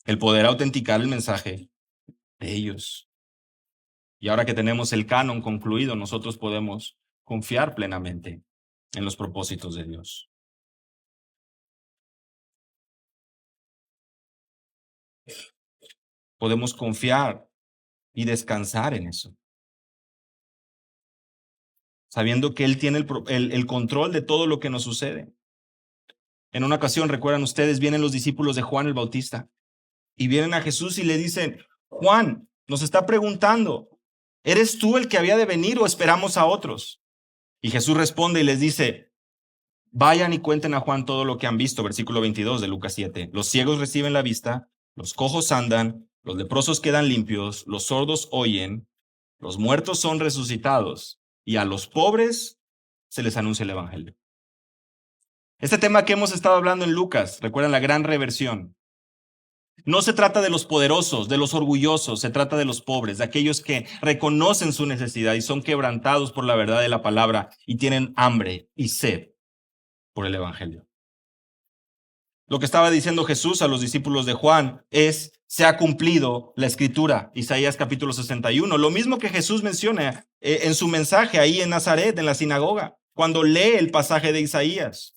[SPEAKER 1] el poder autenticar el mensaje de ellos. Y ahora que tenemos el canon concluido, nosotros podemos confiar plenamente en los propósitos de Dios. Podemos confiar y descansar en eso, sabiendo que Él tiene el control de todo lo que nos sucede. En una ocasión, recuerdan ustedes, vienen los discípulos de Juan el Bautista y vienen a Jesús y le dicen: Juan nos está preguntando, ¿eres tú el que había de venir o esperamos a otros? Y Jesús responde y les dice: vayan y cuenten a Juan todo lo que han visto. Versículo 22 de Lucas 7. Los ciegos reciben la vista, los cojos andan, los leprosos quedan limpios, los sordos oyen, los muertos son resucitados y a los pobres se les anuncia el evangelio. Este tema que hemos estado hablando en Lucas, recuerdan la gran reversión. No se trata de los poderosos, de los orgullosos, se trata de los pobres, de aquellos que reconocen su necesidad y son quebrantados por la verdad de la palabra y tienen hambre y sed por el evangelio. Lo que estaba diciendo Jesús a los discípulos de Juan es: se ha cumplido la escritura, Isaías capítulo 61. Lo mismo que Jesús menciona en su mensaje ahí en Nazaret, en la sinagoga, cuando lee el pasaje de Isaías.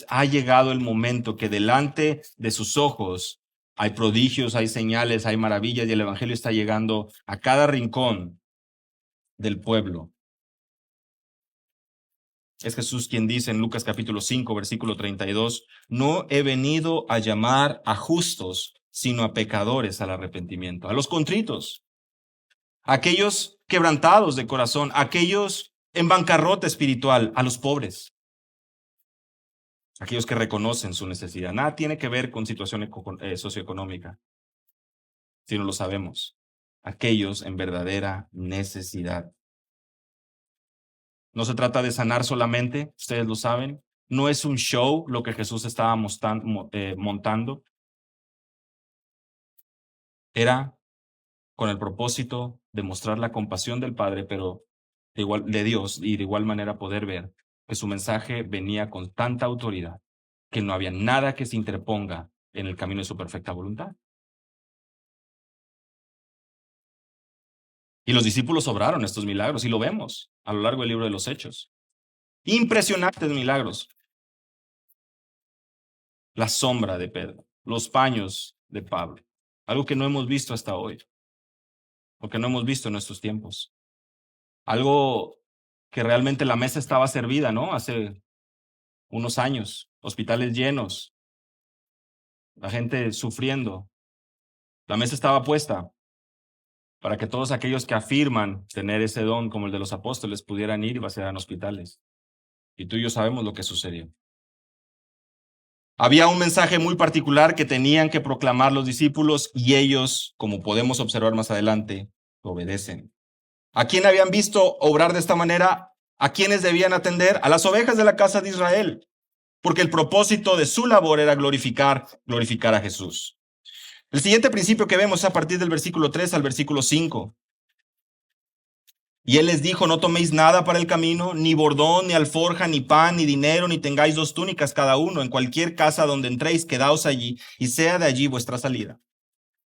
[SPEAKER 1] Ha llegado el momento que delante de sus ojos hay prodigios, hay señales, hay maravillas y el evangelio está llegando a cada rincón del pueblo. Es Jesús quien dice en Lucas capítulo 5, versículo 32, no he venido a llamar a justos, sino a pecadores al arrepentimiento, a los contritos, a aquellos quebrantados de corazón, a aquellos en bancarrota espiritual, a los pobres, aquellos que reconocen su necesidad. Nada tiene que ver con situación socioeconómica, si no lo sabemos. Aquellos en verdadera necesidad. No se trata de sanar solamente, ustedes lo saben. No es un show lo que Jesús estaba montando. Era con el propósito de mostrar la compasión del Padre, pero de Dios, y de igual manera poder ver que su mensaje venía con tanta autoridad que no había nada que se interponga en el camino de su perfecta voluntad. Y los discípulos obraron estos milagros y lo vemos a lo largo del libro de los Hechos. Impresionantes milagros. La sombra de Pedro, los paños de Pablo, algo que no hemos visto hasta hoy, o que no hemos visto en nuestros tiempos. Algo que realmente la mesa estaba servida, ¿no? Hace unos años, hospitales llenos, la gente sufriendo. La mesa estaba puesta para que todos aquellos que afirman tener ese don como el de los apóstoles pudieran ir y vaciar hospitales. Y tú y yo sabemos lo que sucedió. Había un mensaje muy particular que tenían que proclamar los discípulos y ellos, como podemos observar más adelante, obedecen. ¿A quién habían visto obrar de esta manera? ¿A quiénes debían atender? A las ovejas de la casa de Israel, porque el propósito de su labor era glorificar a Jesús. El siguiente principio que vemos es a partir del versículo 3 al versículo 5. Y él les dijo: no toméis nada para el camino, ni bordón, ni alforja, ni pan, ni dinero, ni tengáis 2 túnicas cada uno. En cualquier casa donde entréis, quedaos allí, y sea de allí vuestra salida.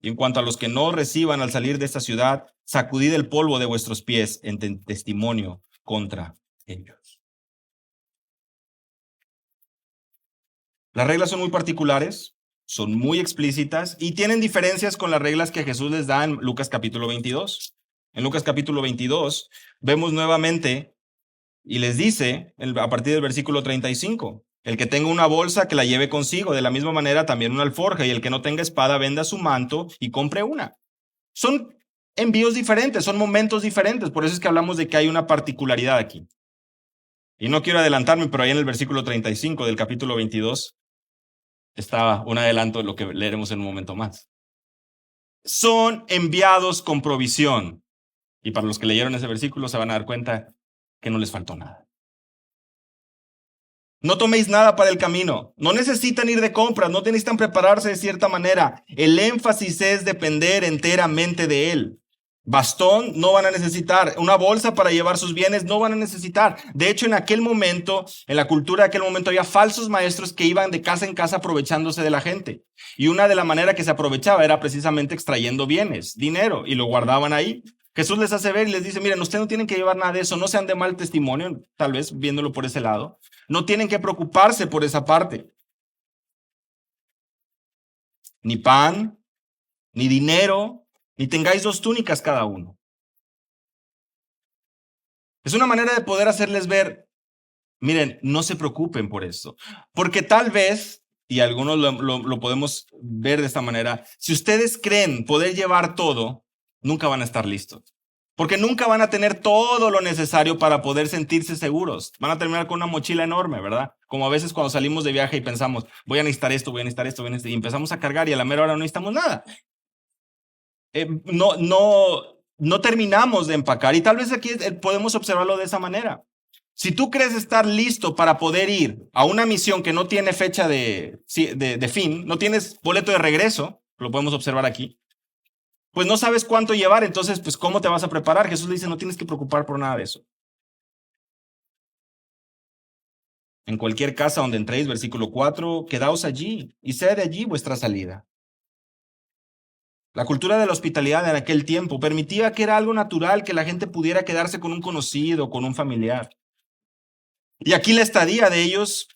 [SPEAKER 1] Y en cuanto a los que no reciban al salir de esta ciudad, sacudid el polvo de vuestros pies en testimonio contra ellos. Las reglas son muy particulares, son muy explícitas y tienen diferencias con las reglas que Jesús les da en Lucas capítulo 22. En Lucas capítulo 22 vemos nuevamente y les dice a partir del versículo 35, el que tenga una bolsa que la lleve consigo, de la misma manera también una alforja, y el que no tenga espada venda su manto y compre una. Son envíos diferentes, son momentos diferentes, por eso es que hablamos de que hay una particularidad aquí. Y no quiero adelantarme, pero ahí en el versículo 35 del capítulo 22 estaba un adelanto de lo que leeremos en un momento más. Son enviados con provisión. Y para los que leyeron ese versículo se van a dar cuenta que no les faltó nada. No toméis nada para el camino. No necesitan ir de compras, no necesitan prepararse de cierta manera. El énfasis es depender enteramente de Él. Bastón no van a necesitar, una bolsa para llevar sus bienes no van a necesitar. De hecho, en aquel momento, en la cultura de aquel momento, había falsos maestros que iban de casa en casa aprovechándose de la gente. Y una de la manera que se aprovechaba era precisamente extrayendo bienes, dinero, y lo guardaban ahí. Jesús les hace ver y les dice, miren, ustedes no tienen que llevar nada de eso, no sean de mal testimonio, tal vez viéndolo por ese lado. No tienen que preocuparse por esa parte. Ni pan, ni dinero, ni tengáis 2 túnicas cada uno. Es una manera de poder hacerles ver, miren, no se preocupen por esto. Porque tal vez, y algunos lo podemos ver de esta manera, si ustedes creen poder llevar todo, nunca van a estar listos. Porque nunca van a tener todo lo necesario para poder sentirse seguros. Van a terminar con una mochila enorme, ¿verdad? Como a veces cuando salimos de viaje y pensamos, voy a necesitar esto, voy a necesitar esto, voy a necesitar, y empezamos a cargar y a la mera hora no necesitamos nada. No terminamos de empacar y tal vez aquí podemos observarlo de esa manera. Si tú crees estar listo para poder ir a una misión que no tiene fecha de fin, no tienes boleto de regreso, lo podemos observar aquí, pues no sabes cuánto llevar, entonces pues ¿cómo te vas a preparar? Jesús le dice, no tienes que preocupar por nada de eso. En cualquier casa donde entréis, versículo 4, quedaos allí y sea de allí vuestra salida. La cultura de la hospitalidad en aquel tiempo permitía que era algo natural que la gente pudiera quedarse con un conocido, con un familiar. Y aquí la estadía de ellos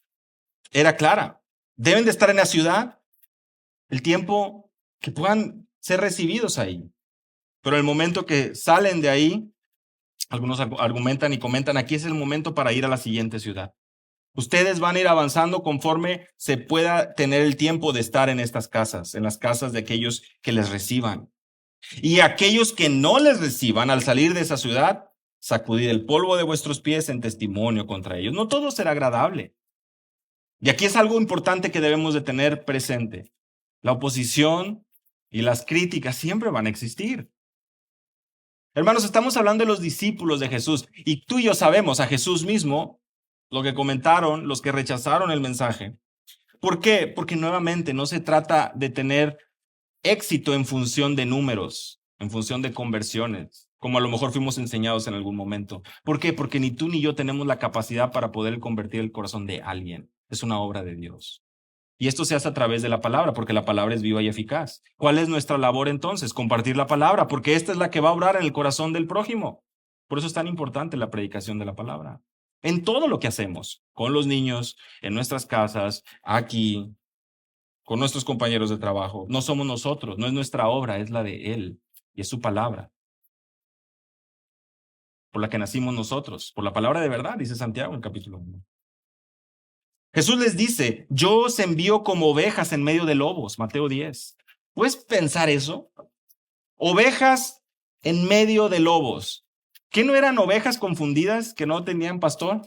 [SPEAKER 1] era clara. Deben de estar en la ciudad el tiempo que puedan ser recibidos ahí. Pero el momento que salen de ahí, algunos argumentan y comentan, aquí es el momento para ir a la siguiente ciudad. Ustedes van a ir avanzando conforme se pueda tener el tiempo de estar en estas casas, en las casas de aquellos que les reciban. Y aquellos que no les reciban al salir de esa ciudad, sacudid el polvo de vuestros pies en testimonio contra ellos. No todo será agradable. Y aquí es algo importante que debemos de tener presente. La oposición y las críticas siempre van a existir. Hermanos, estamos hablando de los discípulos de Jesús y tú y yo sabemos a Jesús mismo lo que comentaron, los que rechazaron el mensaje. ¿Por qué? Porque nuevamente no se trata de tener éxito en función de números, en función de conversiones, como a lo mejor fuimos enseñados en algún momento. ¿Por qué? Porque ni tú ni yo tenemos la capacidad para poder convertir el corazón de alguien. Es una obra de Dios. Y esto se hace a través de la palabra, porque la palabra es viva y eficaz. ¿Cuál es nuestra labor entonces? Compartir la palabra, porque esta es la que va a obrar en el corazón del prójimo. Por eso es tan importante la predicación de la palabra. En todo lo que hacemos, con los niños, en nuestras casas, aquí, con nuestros compañeros de trabajo. No somos nosotros, no es nuestra obra, es la de Él y es su palabra. Por la que nacimos nosotros, por la palabra de verdad, dice Santiago en capítulo 1. Jesús les dice, yo os envío como ovejas en medio de lobos, Mateo 10. ¿Puedes pensar eso? Ovejas en medio de lobos. ¿Qué no eran ovejas confundidas que no tenían pastor?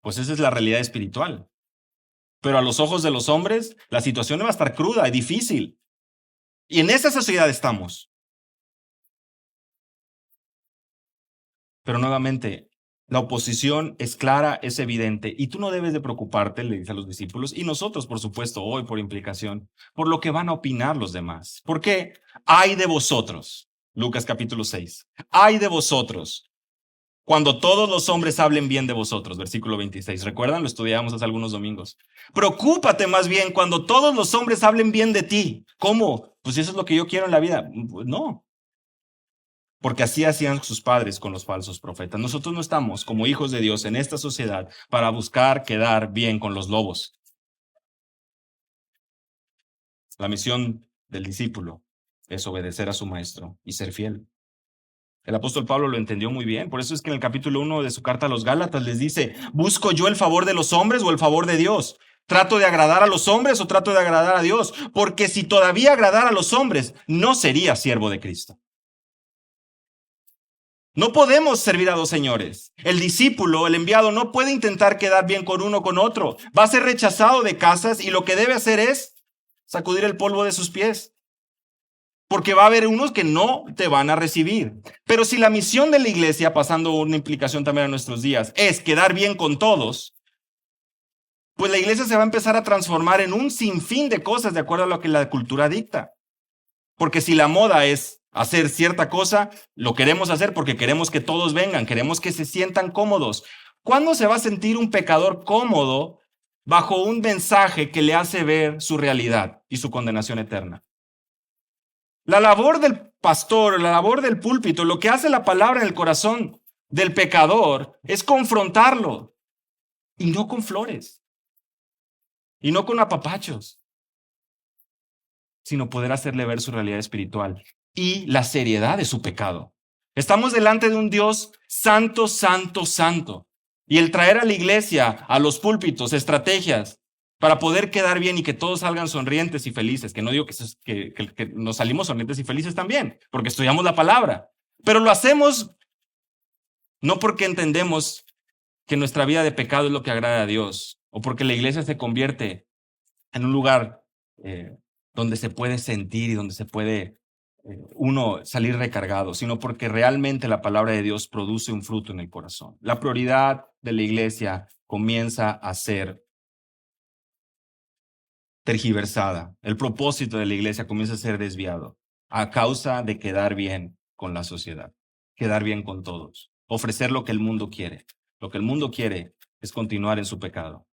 [SPEAKER 1] Pues esa es la realidad espiritual. Pero a los ojos de los hombres, la situación va a estar cruda y difícil. Y en esa sociedad estamos. Pero nuevamente, la oposición es clara, es evidente, y tú no debes de preocuparte, le dice a los discípulos, y nosotros, por supuesto, hoy por implicación, por lo que van a opinar los demás. ¿Por qué? Ay de vosotros, Lucas capítulo 6, ay de vosotros, cuando todos los hombres hablen bien de vosotros, versículo 26. ¿Recuerdan? Lo estudiamos hace algunos domingos. Preocúpate más bien cuando todos los hombres hablen bien de ti. ¿Cómo? Pues eso es lo que yo quiero en la vida. No. Porque así hacían sus padres con los falsos profetas. Nosotros no estamos como hijos de Dios en esta sociedad para buscar quedar bien con los lobos. La misión del discípulo es obedecer a su maestro y ser fiel. El apóstol Pablo lo entendió muy bien. Por eso es que en el capítulo 1 de su carta a los Gálatas les dice, ¿busco yo el favor de los hombres o el favor de Dios? ¿Trato de agradar a los hombres o trato de agradar a Dios? Porque si todavía agradara a los hombres, no sería siervo de Cristo. No podemos servir a dos señores. El discípulo, el enviado, no puede intentar quedar bien con uno o con otro. Va a ser rechazado de casas y lo que debe hacer es sacudir el polvo de sus pies. Porque va a haber unos que no te van a recibir. Pero si la misión de la iglesia, pasando una implicación también a nuestros días, es quedar bien con todos, pues la iglesia se va a empezar a transformar en un sinfín de cosas de acuerdo a lo que la cultura dicta. Porque si la moda es hacer cierta cosa, lo queremos hacer porque queremos que todos vengan, queremos que se sientan cómodos. ¿Cuándo se va a sentir un pecador cómodo bajo un mensaje que le hace ver su realidad y su condenación eterna? La labor del pastor, la labor del púlpito, lo que hace la palabra en el corazón del pecador es confrontarlo, y no con flores, y no con apapachos, sino poder hacerle ver su realidad espiritual y la seriedad de su pecado. Estamos delante de un Dios santo, santo, santo. Y el traer a la iglesia, a los púlpitos, estrategias para poder quedar bien y que todos salgan sonrientes y felices, que no digo que nos salimos sonrientes y felices también, porque estudiamos la palabra, pero lo hacemos no porque entendemos que nuestra vida de pecado es lo que agrada a Dios, o porque la iglesia se convierte en un lugar donde se puede sentir y donde se puede uno salir recargado, sino porque realmente la palabra de Dios produce un fruto en el corazón. La prioridad de la iglesia comienza a ser tergiversada. El propósito de la iglesia comienza a ser desviado a causa de quedar bien con la sociedad, quedar bien con todos, ofrecer lo que el mundo quiere. Lo que el mundo quiere es continuar en su pecado.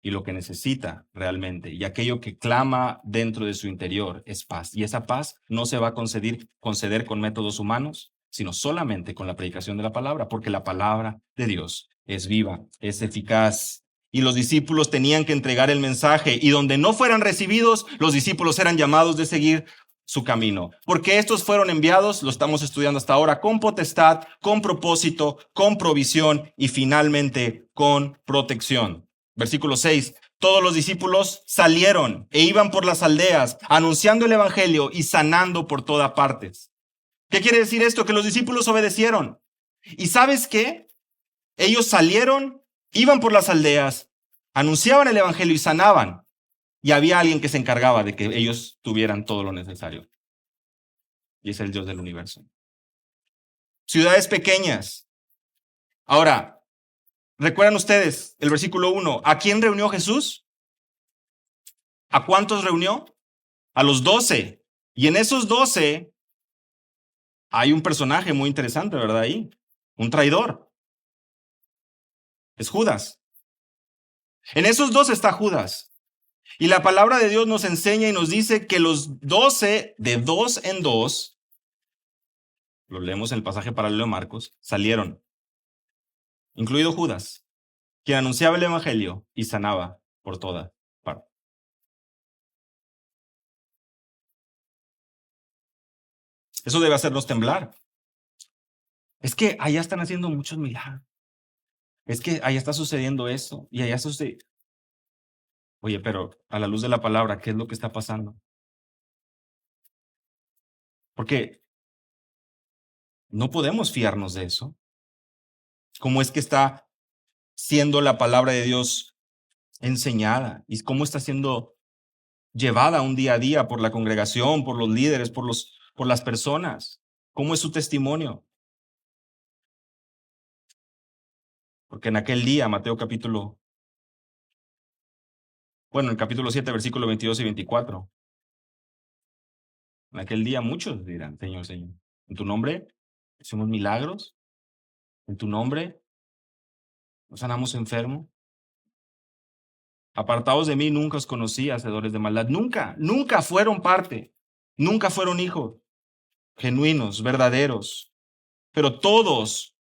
[SPEAKER 1] Y lo que necesita realmente, y aquello que clama dentro de su interior, es paz. Y esa paz no se va a conceder con métodos humanos, sino solamente con la predicación de la palabra, porque la palabra de Dios es viva, es eficaz. Y los discípulos tenían que entregar el mensaje, y donde no fueran recibidos, los discípulos eran llamados de seguir su camino. Porque estos fueron enviados, lo estamos estudiando hasta ahora, con potestad, con propósito, con provisión y finalmente con protección. Versículo 6. Todos los discípulos salieron e iban por las aldeas, anunciando el evangelio y sanando por todas partes. ¿Qué quiere decir esto? Que los discípulos obedecieron. ¿Y sabes qué? Ellos salieron, iban por las aldeas, anunciaban el evangelio y sanaban. Y había alguien que se encargaba de que ellos tuvieran todo lo necesario. Y es el Dios del universo. Ciudades pequeñas. Ahora, ¿recuerdan ustedes el versículo 1? ¿A quién reunió Jesús? ¿A cuántos reunió? A los 12. Y en esos 12 hay un personaje muy interesante, ¿verdad? Ahí, un traidor. Es Judas. En esos 12 está Judas. Y la palabra de Dios nos enseña y nos dice que los 12, de dos en dos, lo leemos en el pasaje paralelo de Marcos, salieron, incluido Judas, quien anunciaba el evangelio y sanaba por toda parte. Eso debe hacernos temblar. Es que allá están haciendo muchos milagros. Es que allá está sucediendo eso y allá sucede. Oye, pero a la luz de la palabra, ¿qué es lo que está pasando? Porque no podemos fiarnos de eso. ¿Cómo es que está siendo la palabra de Dios enseñada? ¿Y cómo está siendo llevada un día a día por la congregación, por los líderes, por las personas? ¿Cómo es su testimonio? Porque en aquel día, en el capítulo 7, versículo 22 y 24, en aquel día muchos dirán, Señor, Señor, en tu nombre hicimos milagros, en tu nombre nos sanamos enfermos. Apartados de mí, nunca os conocí, hacedores de maldad. Nunca fueron parte, nunca fueron hijos genuinos, verdaderos, pero todos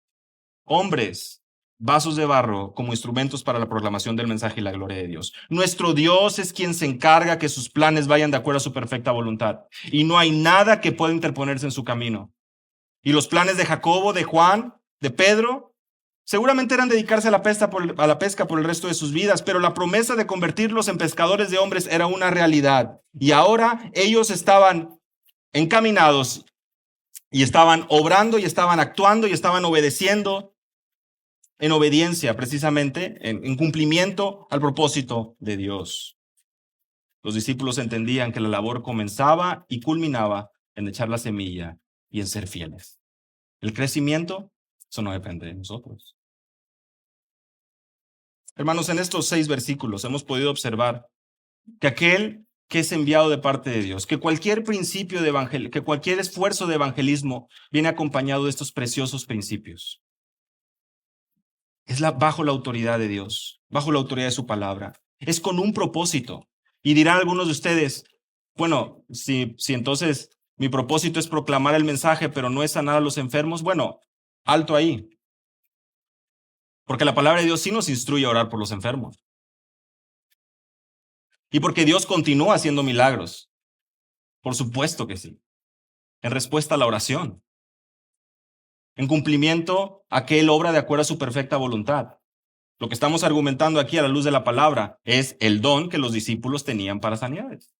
[SPEAKER 1] hombres, vasos de barro como instrumentos para la proclamación del mensaje y la gloria de Dios. Nuestro Dios es quien se encarga que sus planes vayan de acuerdo a su perfecta voluntad y no hay nada que pueda interponerse en su camino. Y los planes de Jacobo, de Juan, de Pedro, seguramente eran dedicarse a la pesca por el resto de sus vidas, pero la promesa de convertirlos en pescadores de hombres era una realidad. Y ahora ellos estaban encaminados y estaban obrando y estaban actuando y estaban obedeciendo en obediencia precisamente, en cumplimiento al propósito de Dios. Los discípulos entendían que la labor comenzaba y culminaba en echar la semilla y en ser fieles. El crecimiento, eso no depende de nosotros. Hermanos, en estos 6 versículos hemos podido observar que aquel que es enviado de parte de Dios, que cualquier principio de que cualquier esfuerzo de evangelismo viene acompañado de estos preciosos principios. Es bajo la autoridad de Dios, bajo la autoridad de su palabra. Es con un propósito. Y dirán algunos de ustedes, bueno, si entonces mi propósito es proclamar el mensaje, pero no es sanar a los enfermos, bueno, alto ahí. Porque la palabra de Dios sí nos instruye a orar por los enfermos. Y porque Dios continúa haciendo milagros. Por supuesto que sí. En respuesta a la oración. En cumplimiento a que Él obra de acuerdo a su perfecta voluntad. Lo que estamos argumentando aquí a la luz de la palabra es el don que los discípulos tenían para sanidades.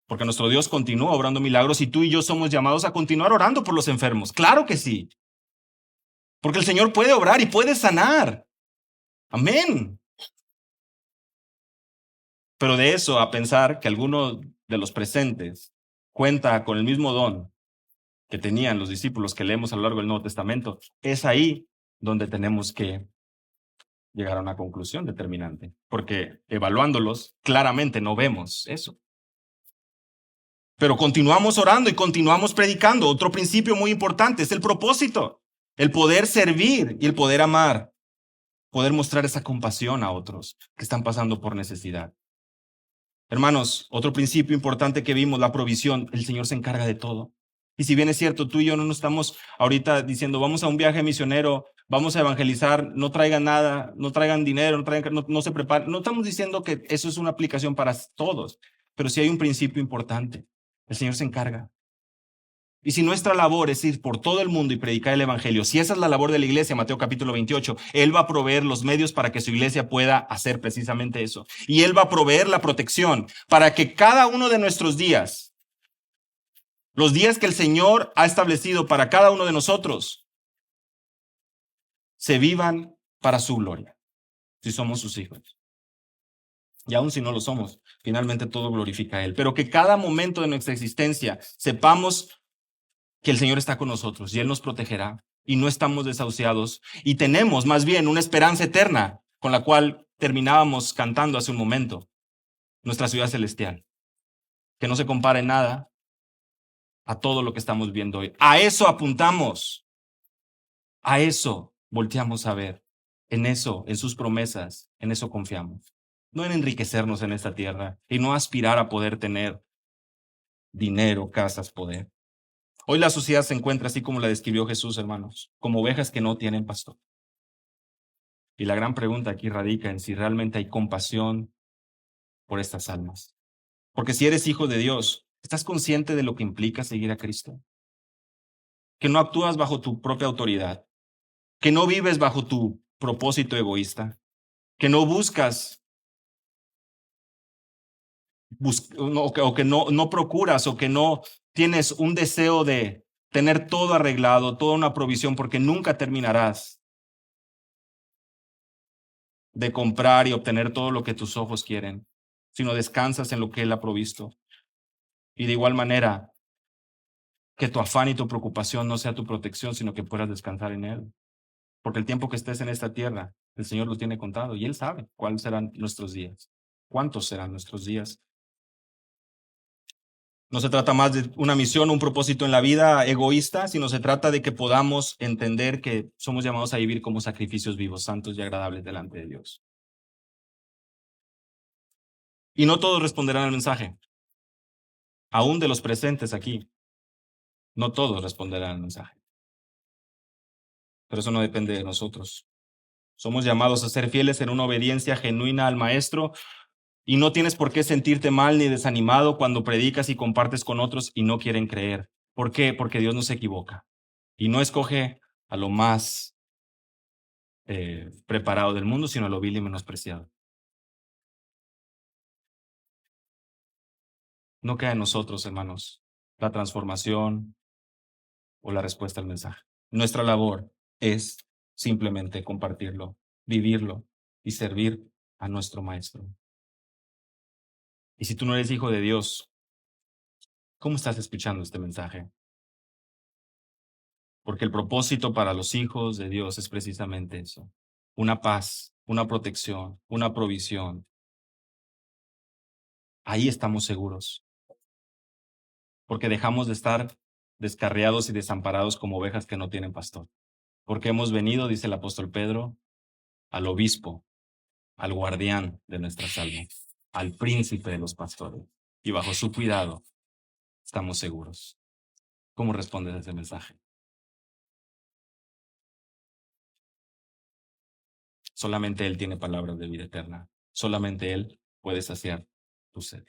[SPEAKER 1] Porque nuestro Dios continúa obrando milagros y tú y yo somos llamados a continuar orando por los enfermos. Claro que sí. Porque el Señor puede obrar y puede sanar. Amén. Pero de eso a pensar que alguno de los presentes cuenta con el mismo don que tenían los discípulos que leemos a lo largo del Nuevo Testamento, es ahí donde tenemos que llegar a una conclusión determinante. Porque evaluándolos, claramente no vemos eso. Pero continuamos orando y continuamos predicando. Otro principio muy importante es el propósito, el poder servir y el poder amar, poder mostrar esa compasión a otros que están pasando por necesidad. Hermanos, otro principio importante que vimos, la provisión. El Señor se encarga de todo. Y si bien es cierto, tú y yo no nos estamos ahorita diciendo, vamos a un viaje misionero, vamos a evangelizar, no traigan nada, no traigan dinero, no se preparen. No estamos diciendo que eso es una aplicación para todos, pero sí hay un principio importante. El Señor se encarga. Y si nuestra labor es ir por todo el mundo y predicar el evangelio, si esa es la labor de la iglesia, Mateo capítulo 28, Él va a proveer los medios para que su iglesia pueda hacer precisamente eso. Y Él va a proveer la protección para que cada uno de nuestros días, los días que el Señor ha establecido para cada uno de nosotros, se vivan para su gloria, si somos sus hijos. Y aun si no lo somos, finalmente todo glorifica a Él. Pero que cada momento de nuestra existencia sepamos que el Señor está con nosotros y Él nos protegerá y no estamos desahuciados y tenemos más bien una esperanza eterna con la cual terminábamos cantando hace un momento, nuestra ciudad celestial, que no se compara en nada a todo lo que estamos viendo hoy. A eso apuntamos, a eso volteamos a ver, en eso, en sus promesas, en eso confiamos. No en enriquecernos en esta tierra y no aspirar a poder tener dinero, casas, poder. Hoy la sociedad se encuentra así como la describió Jesús, hermanos, como ovejas que no tienen pastor. Y la gran pregunta aquí radica en si realmente hay compasión por estas almas. Porque si eres hijo de Dios, ¿estás consciente de lo que implica seguir a Cristo? Que no actúas bajo tu propia autoridad, que no vives bajo tu propósito egoísta, que no buscas, o que no procuras, o que no tienes un deseo de tener todo arreglado, toda una provisión, porque nunca terminarás de comprar y obtener todo lo que tus ojos quieren, sino descansas en lo que Él ha provisto. Y de igual manera, que tu afán y tu preocupación no sea tu protección, sino que puedas descansar en Él. Porque el tiempo que estés en esta tierra, el Señor lo tiene contado y Él sabe cuáles serán nuestros días, cuántos serán nuestros días. No se trata más de una misión, un propósito en la vida egoísta, sino se trata de que podamos entender que somos llamados a vivir como sacrificios vivos, santos y agradables delante de Dios. Y no todos responderán al mensaje, aún de los presentes aquí. No todos responderán al mensaje. Pero eso no depende de nosotros. Somos llamados a ser fieles en una obediencia genuina al Maestro y no tienes por qué sentirte mal ni desanimado cuando predicas y compartes con otros y no quieren creer. ¿Por qué? Porque Dios no se equivoca y no escoge a lo más preparado del mundo, sino a lo vil y menospreciado. No queda en nosotros, hermanos, la transformación o la respuesta al mensaje. Nuestra labor es simplemente compartirlo, vivirlo y servir a nuestro Maestro. Y si tú no eres hijo de Dios, ¿cómo estás escuchando este mensaje? Porque el propósito para los hijos de Dios es precisamente eso. Una paz, una protección, una provisión. Ahí estamos seguros, porque dejamos de estar descarriados y desamparados como ovejas que no tienen pastor. Porque hemos venido, dice el apóstol Pedro, al obispo, al guardián de nuestras almas, al príncipe de los pastores. Y bajo su cuidado estamos seguros. ¿Cómo respondes a ese mensaje? Solamente Él tiene palabras de vida eterna. Solamente Él puede saciar tu sed.